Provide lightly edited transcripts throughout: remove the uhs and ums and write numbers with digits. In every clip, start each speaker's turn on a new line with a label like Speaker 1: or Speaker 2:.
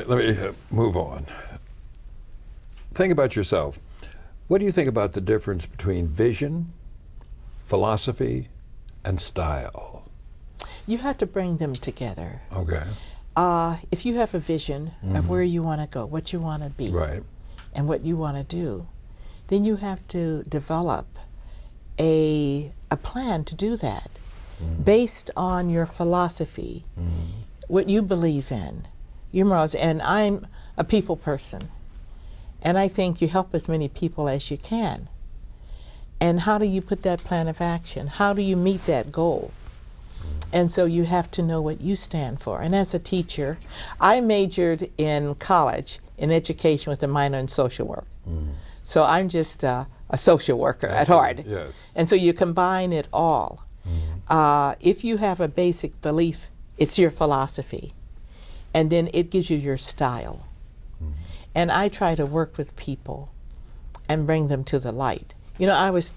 Speaker 1: Let me move on. Think about yourself. What do you think about the difference between vision, philosophy, and style?
Speaker 2: You have to bring them together.
Speaker 1: Okay.
Speaker 2: If you have a vision of where you want to go, what you want to be,
Speaker 1: Right.
Speaker 2: and what you want to do, then you have to develop a plan to do that based on your philosophy, what you believe in, your morals. And I'm a people person, and I think you help as many people as you can. And how do you put that plan of action? How do you meet that goal? And so you have to know what you stand for. And as a teacher, I majored in college in education with a minor in social work. So I'm just a social worker at heart.
Speaker 1: Yes.
Speaker 2: And so you combine it all. If you have a basic belief, it's your philosophy. And then it gives you your style. And I try to work with people and bring them to the light. You know, I always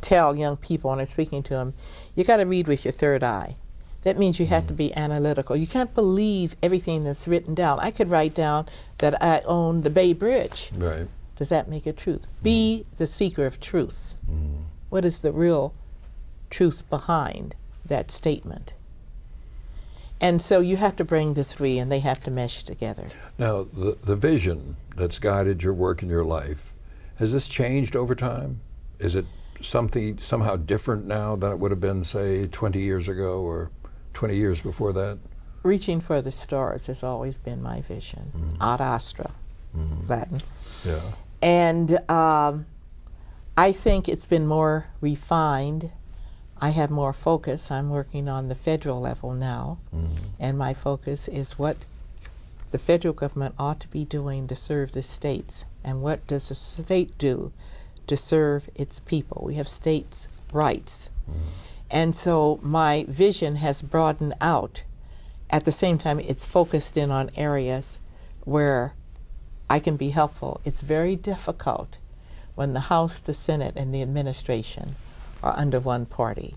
Speaker 2: tell young people when I'm speaking to them, you got to read with your third eye. That means you have to be analytical. You can't believe everything that's written down. I could write down that I own the Bay Bridge.
Speaker 1: Right.
Speaker 2: Does that make it truth? Be the seeker of truth. What is the real truth behind that statement? And so you have to bring the three, and they have to mesh together.
Speaker 1: Now, the vision that's guided your work in your life, has this changed over time? Is it something somehow different now than it would have been, say, 20 years ago or 20 years before that?
Speaker 2: Reaching for the stars has always been my vision. Ad astra, Latin.
Speaker 1: Yeah.
Speaker 2: And I think it's been more refined. I have more focus. I'm working on the federal level now, and my focus is what the federal government ought to be doing to serve the states, and what does the state do to serve its people. We have states' rights. And so my vision has broadened out. At the same time, it's focused in on areas where I can be helpful. It's very difficult when the House, the Senate, and the administration are under one party.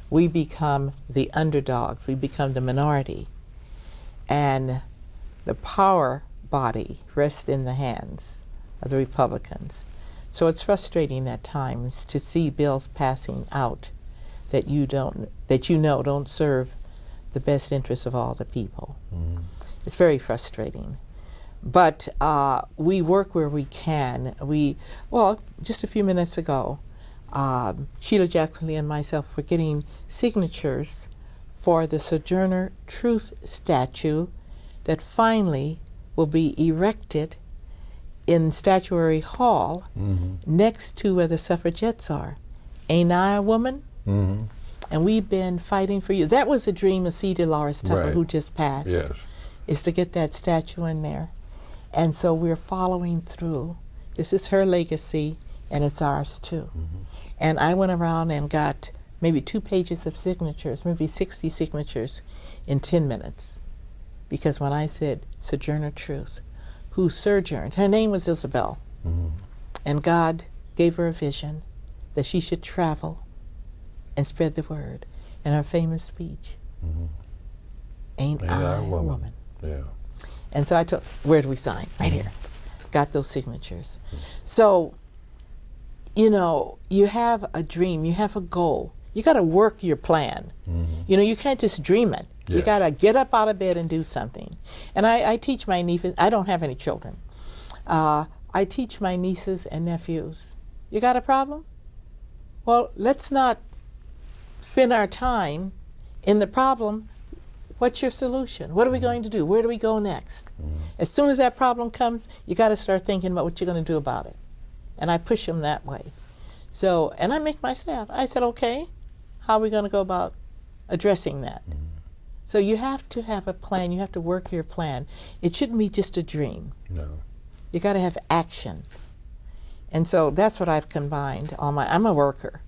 Speaker 2: We become the underdogs. We become the minority. And the power body rests in the hands of the Republicans. So it's frustrating at times to see bills passing out that you know don't serve the best interests of all the people. It's very frustrating. But we work where we can. Well, just a few minutes ago, Sheila Jackson Lee and myself were getting signatures for the Sojourner Truth statue that finally will be erected in Statuary Hall next to where the suffragettes are. Ain't I a woman? And we've been fighting for years. That was a dream of C. Dolores Tucker, who just passed, is to get that statue in there. And so we're following through. This is her legacy, and it's ours too. And I went around and got maybe 2 pages of signatures, maybe 60 signatures in 10 minutes. Because when I said Sojourner Truth, who sojourned, her name was Isabel, and God gave her a vision that she should travel and spread the word. And her famous speech, Ain't I a woman?
Speaker 1: Yeah.
Speaker 2: And so I took, where do we sign? Right here. Got those signatures. So, you know, you have a dream, you have a goal. You got to work your plan. You know, you can't just dream it. You got to get up out of bed and do something. And I teach my nieces, I don't have any children. I teach my nieces and nephews, you got a problem? Well, let's not spend our time in the problem. What's your solution? What are we going to do? Where do we go next? As soon as that problem comes, you got to start thinking about what you're going to do about it. And I push them that way. So, and I make my staff. I said, okay, how are we going to go about addressing that? So you have to have a plan. You have to work your plan. It shouldn't be just a dream.
Speaker 1: No.
Speaker 2: You got to have action. And so that's what I've combined. I'm a worker.